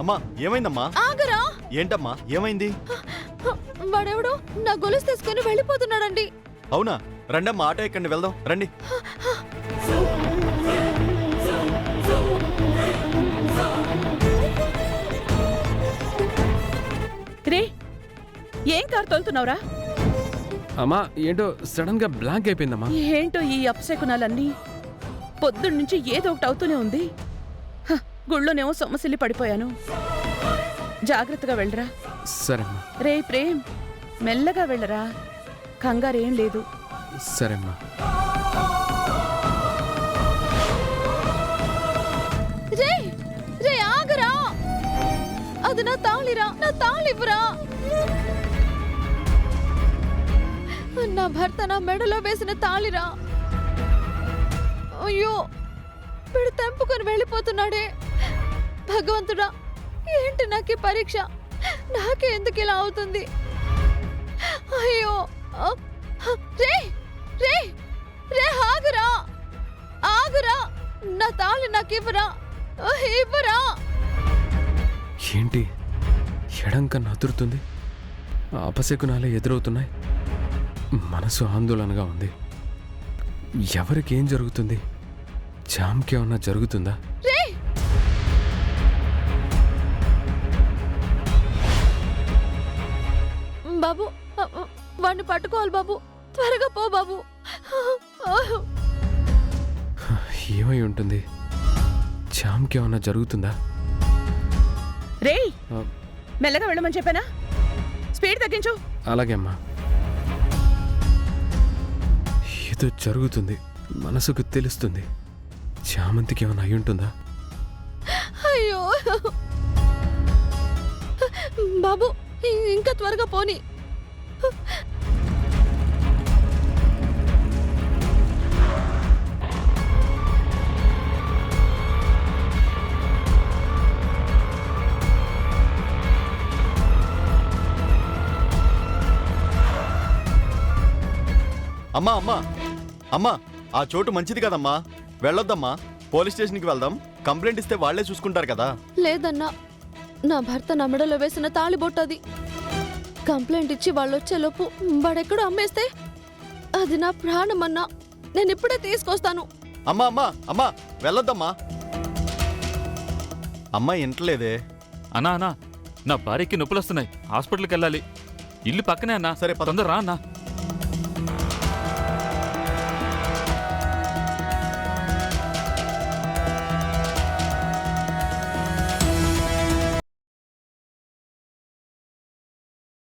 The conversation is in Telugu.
అమ్మా ఏమైందమ్మా? ఆగరా! ఏంటమ్మా ఏమైంది? వాడెవడో నా గొలుసు తీసుకుని వెళ్ళిపోతున్నాడండి. అవునా? రండమ్మా ఆటో ఎక్కండి వెళ్దాం రండి. రే, ఏం కారు తోలుతున్నావురా? అమ్మా ఏంటో సడన్ గా బ్లాంక్ అయిపోయిందమ్మా. ఏంటో ఈ అపశకునాలన్నీ పొద్దున్నుంచి ఏదో ఒకటి అవుతూనే ఉంది. గుళ్ళోనేమో సొమ్మసిల్లి పడిపోయాను. జాగ్రత్తగా వెళ్ళరా. సరేమ్మా. రే ప్రేమ్, మెల్లగా వెళ్ళరా, కంగారేం లేదు. సరేమ్మా. రే రే ఆగరా! అది నా తాళిరా, నా తాళివ్వరా! నా భర్త నా మెడలో వేసిన తాళిరా. అయ్యో, వీడు తెంపుకొని వెళ్ళిపోతున్నాడే. భగవంతుడా, ఏంటి నాకు ఈ పరీక్ష? నాకే ఎందుకు ఇలా అవుతుంది? అయ్యో రే రే రే ఆగురా, ఆగురా! నా తాళి నాకు ఇవ్వరా, ఇవ్వరా! ఏంటి ఎడం కన్నా అతురుతుంది? అపశకునాలే ఎదురవుతున్నాయి. మనసు ఆందోళనగా ఉంది. ఎవరికి ఏం జరుగుతుంది? జామ్కి ఏమన్నా జరుగుతుందా? రే బాబు, వాడిని పట్టుకోవాలి బాబు, త్వరగా పో బాబు. ఏమై ఉంటుంది? జామ్కి ఏమన్నా జరుగుతుందా? రే, ఆ, మెల్లగా వెళ్ళమని చెప్పానా? స్పీడ్ తగ్గించు. అలాగే అమ్మా. ఏదో జరుగుతుంది, మనసుకు తెలుస్తుంది. చామంతికి ఏమైనా అయి ఉంటుందా? అయ్యో బాబు, ఇంకా త్వరగా పోని. అమ్మా అమ్మా అమ్మా, ఆ చోటు మంచిది కదమ్మా, వెళ్ళొద్దమ్మా. పోలీస్ స్టేషన్కి వెళ్దాం. కంప్లైంట్ ఇస్తే వాళ్లే చూసుకుంటారు కదా. లేదన్నా, నా భర్త నా మెడలో వేసిన తాళిబొట్టది. కంప్లైంట్ ఇచ్చి వాళ్ళు వచ్చేలోపు వాడెక్కడో అమ్మేస్తే అది నా ప్రాణమన్నా. నేను ఇప్పుడే తీసుకొస్తాను. అమ్మా అమ్మా అమ్మా, వెళ్ళొద్దమ్మా. అమ్మా ఇంటలేదే. అన్నా నా భార్యకి నొప్పులు వస్తున్నాయి, హాస్పిటల్కి వెళ్ళాలి. ఇల్లు పక్కనే అన్నా. సరే, పద. తొందర రా అన్నా.